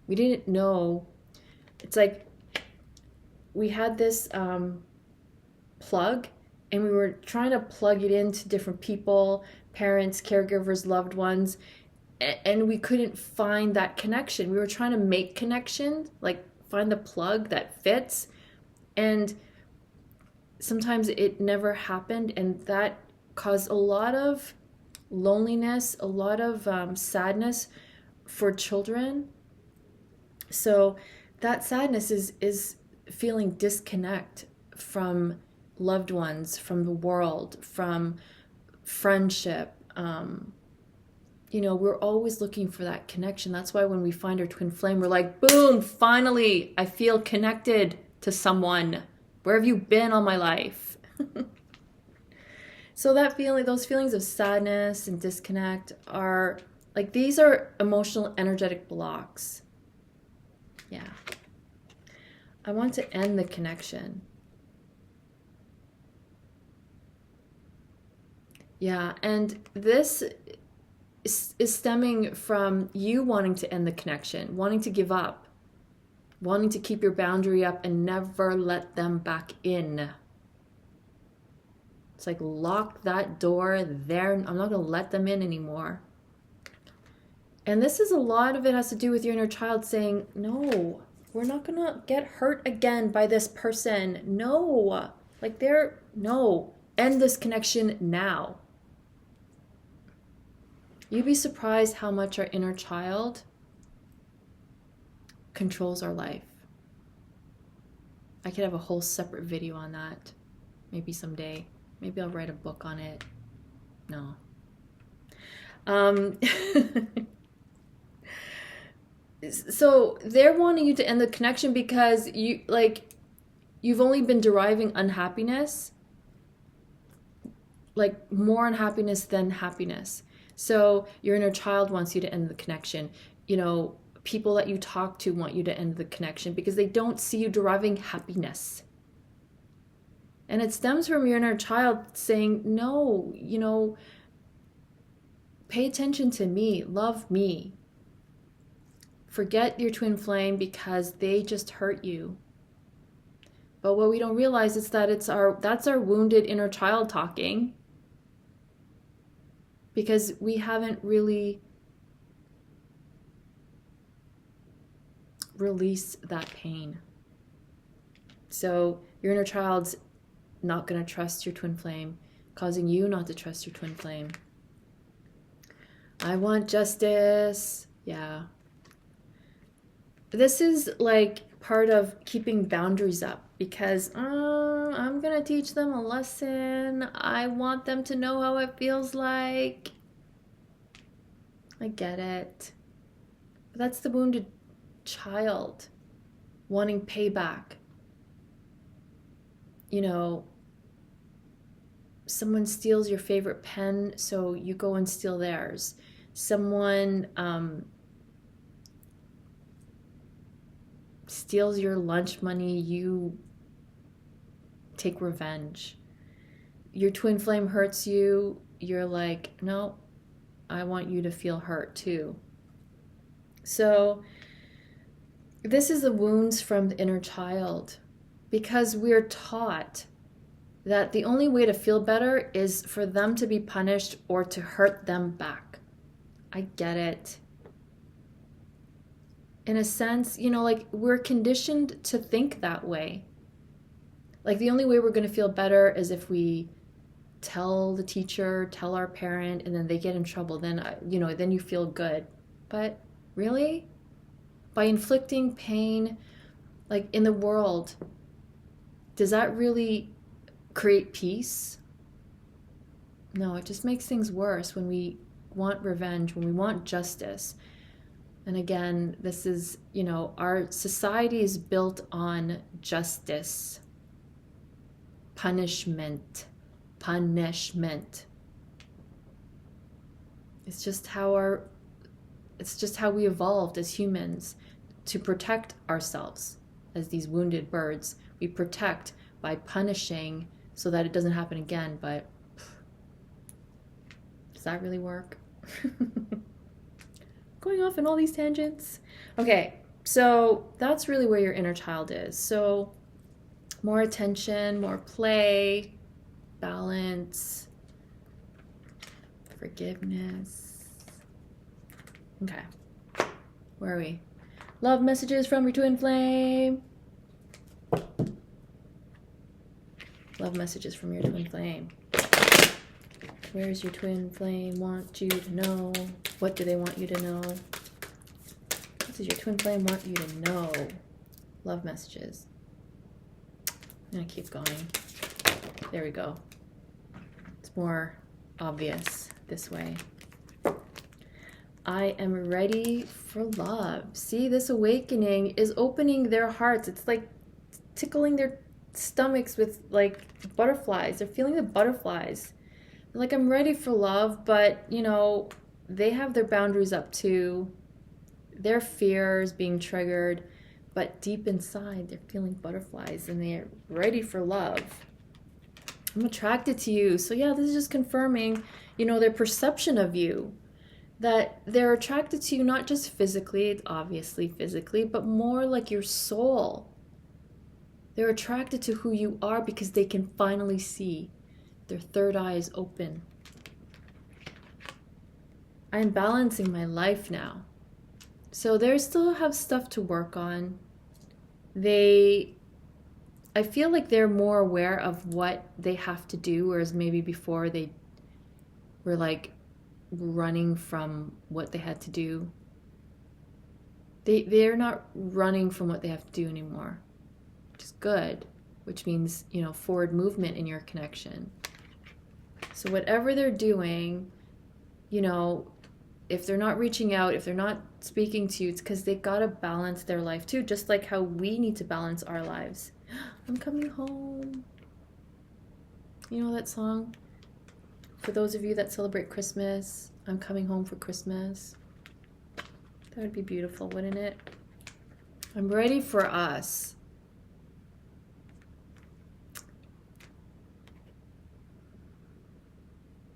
Speaker 1: We didn't know. It's like we had this plug and we were trying to plug it into different people, parents, caregivers, loved ones, and we couldn't find that connection. We were trying to make connection, like find the plug that fits, and sometimes it never happened, and that caused a lot of loneliness, a lot of sadness for children. So that sadness is feeling disconnect from loved ones, from the world, from friendship. We're always looking for that connection. That's why when we find our twin flame, we're like, boom, finally, I feel connected to someone. Where have you been all my life? So that feeling, those feelings of sadness and disconnect are like, these are emotional, energetic blocks. Yeah. I want to end the connection. Yeah, and this is stemming from you wanting to end the connection, wanting to give up, wanting to keep your boundary up and never let them back in. It's like, lock that door there. I'm not going to let them in anymore. And this is, a lot of it has to do with your inner child saying, no, we're not going to get hurt again by this person. No, no, end this connection now. You'd be surprised how much our inner child controls our life. I could have a whole separate video on that. Maybe someday. Maybe I'll write a book on it. No. So they're wanting you to end the connection because you've only been deriving unhappiness, like more unhappiness than happiness. So your inner child wants you to end the connection. People that you talk to want you to end the connection because they don't see you deriving happiness. And it stems from your inner child saying, no, pay attention to me, love me. Forget your twin flame because they just hurt you. But what we don't realize is that that's our wounded inner child talking, because we haven't really released that pain. So your inner child's not going to trust your twin flame, causing you not to trust your twin flame. I want justice. Yeah. This is like part of keeping boundaries up, because I'm going to teach them a lesson. I want them to know how it feels like. I get it. But that's the wounded child wanting payback. Someone steals your favorite pen, so you go and steal theirs. Someone steals your lunch money, you take revenge. Your twin flame hurts you, you're like, no, I want you to feel hurt too. So this is the wounds from the inner child, because we're taught that the only way to feel better is for them to be punished or to hurt them back. I get it. In a sense, we're conditioned to think that way. Like the only way we're going to feel better is if we tell the teacher, tell our parent, and then they get in trouble. Then, then you feel good. But really? By inflicting pain, like in the world, does that really create peace? No, it just makes things worse when we want revenge, when we want justice. And again, this is, our society is built on justice, punishment. It's just how we evolved as humans, to protect ourselves as these wounded birds. We protect by punishing so that it doesn't happen again, but does that really work? Going off in all these tangents. Okay, so that's really where your inner child is. So more attention, more play, balance, forgiveness. Okay, where are we? Love messages from your twin flame. Love messages from your twin flame. Where's your twin flame want you to know? What do they want you to know? What does your twin flame want you to know? Love messages. I'm gonna keep going. There we go. It's more obvious this way. I am ready for love. See, this awakening is opening their hearts. It's like tickling their stomachs with like butterflies. They're feeling the butterflies. They're like, I'm ready for love, but they have their boundaries up too. Their fears being triggered, but deep inside they're feeling butterflies and they're ready for love. I'm attracted to you. So yeah, this is just confirming, their perception of you. That they're attracted to you not just physically, obviously physically, but more like your soul. They're attracted to who you are because they can finally see. Their third eye is open. I'm balancing my life now. So they still have stuff to work on. I feel like they're more aware of what they have to do, whereas maybe before they were like running from what they had to do. They're not running from what they have to do anymore, which is good, which means, forward movement in your connection. So whatever they're doing, if they're not reaching out, if they're not speaking to you, it's because they got to balance their life too, just like how we need to balance our lives. I'm coming home. You know that song? For those of you that celebrate Christmas, I'm coming home for Christmas. That would be beautiful, wouldn't it? I'm ready for us.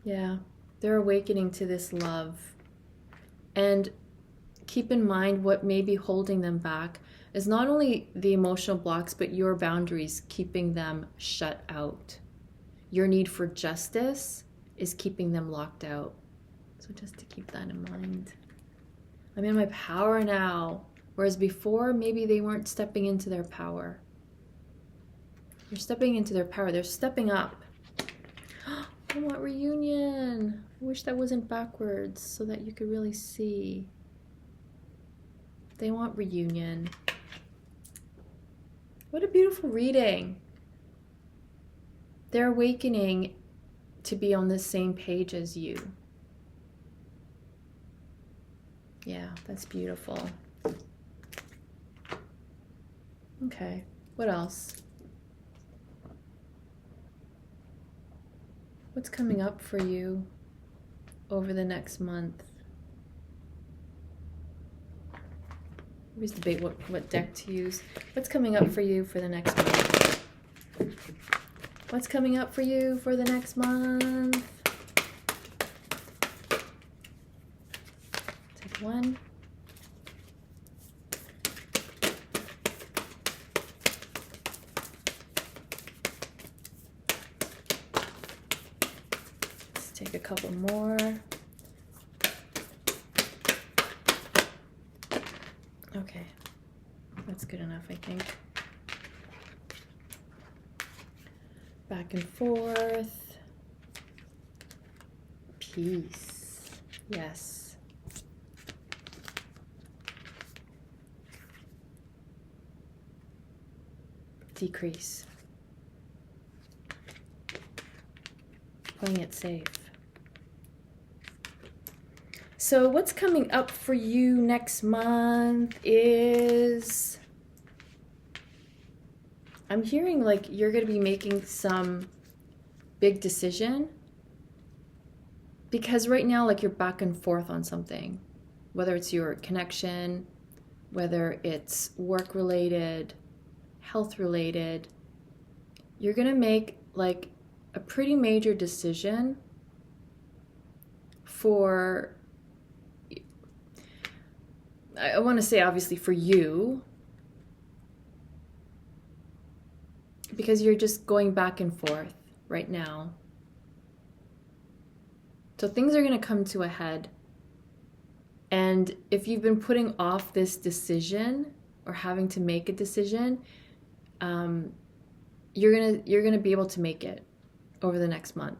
Speaker 1: Yeah, they're awakening to this love. And keep in mind what may be holding them back is not only the emotional blocks, but your boundaries keeping them shut out. Your need for justice is keeping them locked out. So just to keep that in mind. I'm in my power now. Whereas before, maybe they weren't stepping into their power. They're stepping into their power. They're stepping up. I want reunion. I wish that wasn't backwards so that you could really see. They want reunion. What a beautiful reading. They're awakening to be on the same page as you. Yeah, that's beautiful. Okay, what else? What's coming up for you over the next month? Always debate what deck to use. What's coming up for you for the next month? What's coming up for you for the next month? Take one. Let's take a couple more. Okay, that's good enough, I think. back and forth, peace, yes. Decrease, playing it safe. So what's coming up for you next month is, I'm hearing like you're going to be making some big decision, because right now like you're back and forth on something, whether it's your connection, whether it's work related, health related. You're going to make like a pretty major decision for, I want to say obviously for you, because you're just going back and forth right now. So things are going to come to a head. And if you've been putting off this decision or having to make a decision, you're gonna be able to make it over the next month.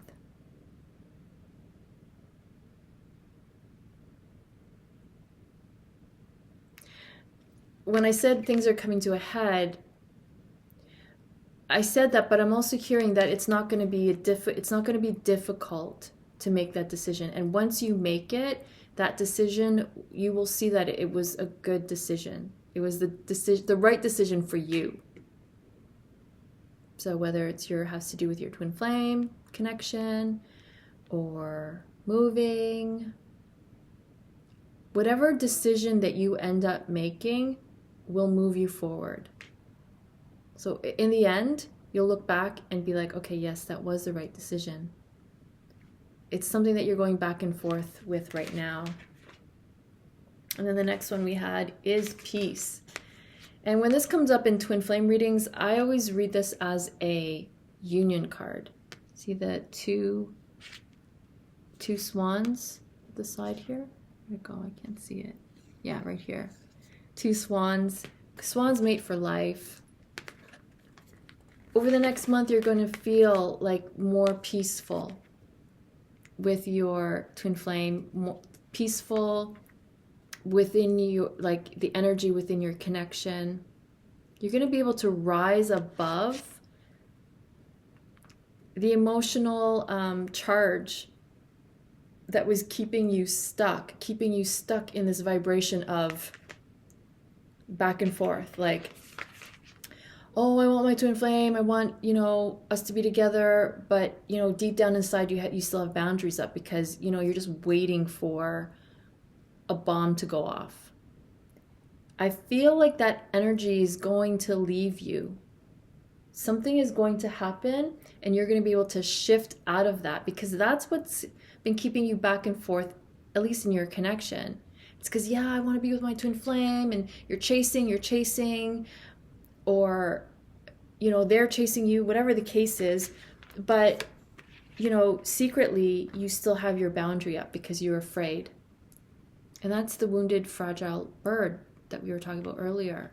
Speaker 1: When I said things are coming to a head, I said that, but I'm also hearing that it's not going to be difficult to make that decision. And once you make it, that decision, you will see that it was a good decision. It was the right decision for you. So whether it's has to do with your twin flame connection or moving, whatever decision that you end up making will move you forward. So in the end, you'll look back and be like, okay, yes, that was the right decision. It's something that you're going back and forth with right now. And then the next one we had is peace. And when this comes up in twin flame readings, I always read this as a union card. See the two swans at the side here? Where'd it go? I can't see it. Yeah, right here. Two swans. Swans mate for life. Over the next month, you're going to feel like more peaceful with your twin flame, more peaceful within you, like the energy within your connection. You're going to be able to rise above the emotional charge that was keeping you stuck in this vibration of back and forth, like, oh, I want my twin flame, I want, us to be together, but, deep down inside you still have boundaries up because, you're just waiting for a bomb to go off. I feel like that energy is going to leave you. Something is going to happen and you're going to be able to shift out of that, because that's what's been keeping you back and forth, at least in your connection. It's because, I want to be with my twin flame, and you're chasing, or, they're chasing you, whatever the case is. But, secretly, you still have your boundary up because you're afraid. And that's the wounded, fragile bird that we were talking about earlier.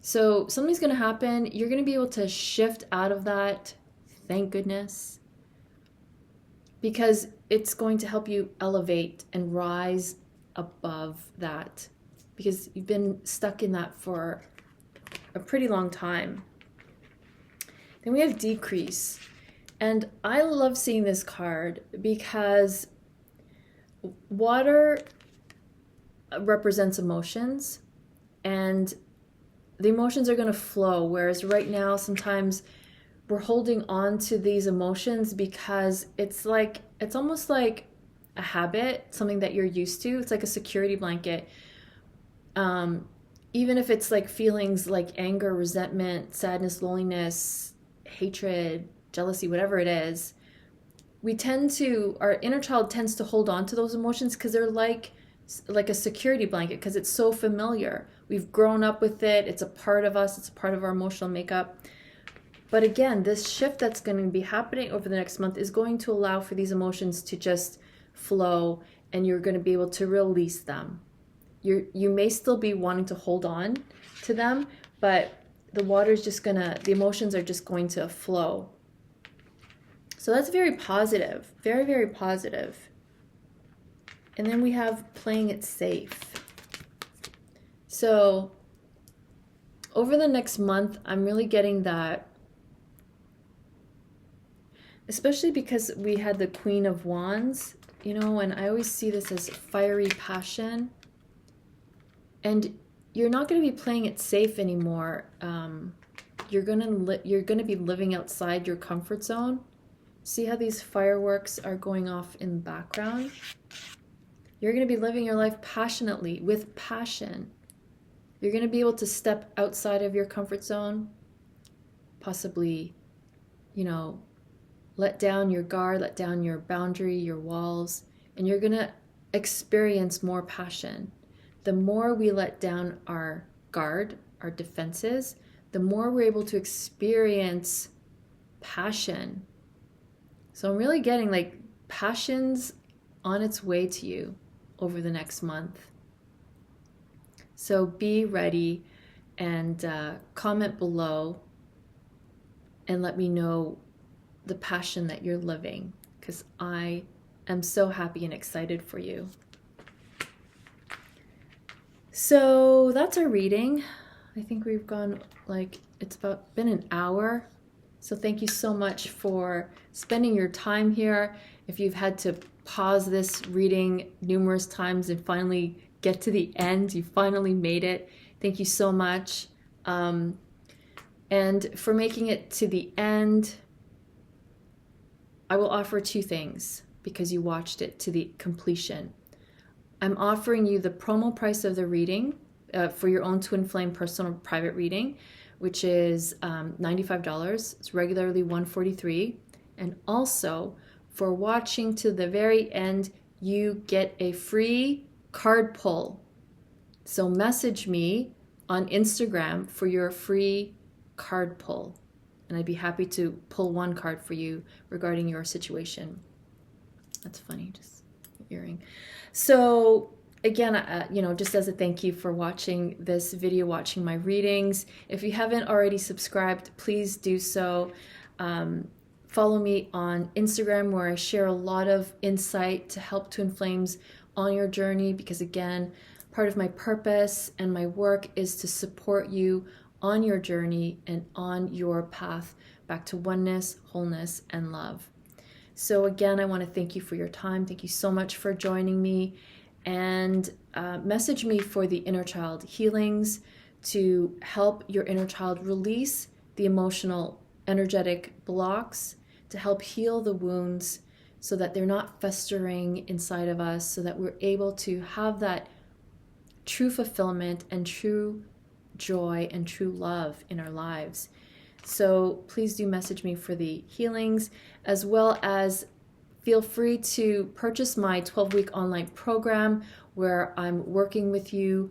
Speaker 1: So something's going to happen. You're going to be able to shift out of that, thank goodness, because it's going to help you elevate and rise above that, because you've been stuck in that for a pretty long time. Then we have decrease. And I love seeing this card because water represents emotions, and the emotions are going to flow, whereas right now sometimes we're holding on to these emotions because it's almost like a habit, something that you're used to. It's like a security blanket. Even if it's like feelings like anger, resentment, sadness, loneliness, hatred, jealousy, whatever it is, our inner child tends to hold on to those emotions because they're like a security blanket, because it's so familiar. We've grown up with it. It's a part of us. It's a part of our emotional makeup. But again, this shift that's going to be happening over the next month is going to allow for these emotions to just flow, and you're going to be able to release them. You may still be wanting to hold on to them, but the emotions are just going to flow. So that's very positive, very, very positive. And then we have playing it safe. So over the next month, I'm really getting that, especially because we had the Queen of Wands, you know, and I always see this as fiery passion. And you're not going to be playing it safe anymore. You're gonna be living outside your comfort zone. See how these fireworks are going off in the background? You're going to be living your life passionately, with passion. You're going to be able to step outside of your comfort zone, possibly, you know, let down your guard, let down your boundary, your walls, and you're going to experience more passion. The more we let down our guard, our defenses, the more we're able to experience passion. So I'm really getting like passion's on its way to you over the next month. So be ready and comment below and let me know the passion that you're living, because I am so happy and excited for you. So that's our reading. I think we've gone it's been an hour. So thank you so much for spending your time here. If you've had to pause this reading numerous times and finally get to the end, you finally made it. Thank you so much. And for making it to the end, I will offer two things because you watched it to the completion. I'm offering you the promo price of the reading for your own Twin Flame personal private reading, which is $95. It's regularly $143. And also, for watching to the very end, you get a free card pull. So message me on Instagram for your free card pull. And I'd be happy to pull one card for you regarding your situation. That's funny, just earring. So again, just as a thank you for watching this video, watching my readings. If you haven't already subscribed, please do so. Follow me on Instagram, where I share a lot of insight to help Twin Flames on your journey, because again, part of my purpose and my work is to support you on your journey and on your path back to oneness, wholeness, and love. So again, I want to thank you for your time. Thank you so much for joining me. And message me for the Innerchild Healings to help your inner child release the emotional, energetic blocks, to help heal the wounds so that they're not festering inside of us, so that we're able to have that true fulfillment and true joy and true love in our lives. So please do message me for the healings, as well as feel free to purchase my 12-week online program, where I'm working with you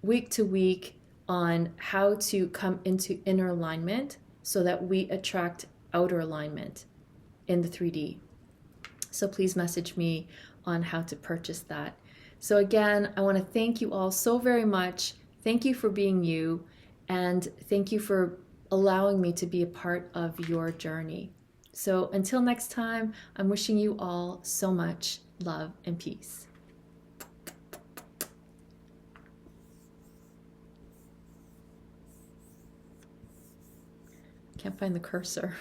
Speaker 1: week to week on how to come into inner alignment so that we attract outer alignment in the 3D. So please message me on how to purchase that. So again, I want to thank you all so very much. Thank you for being you, and thank you for allowing me to be a part of your journey. So until next time, I'm wishing you all so much love and peace. Can't find the cursor.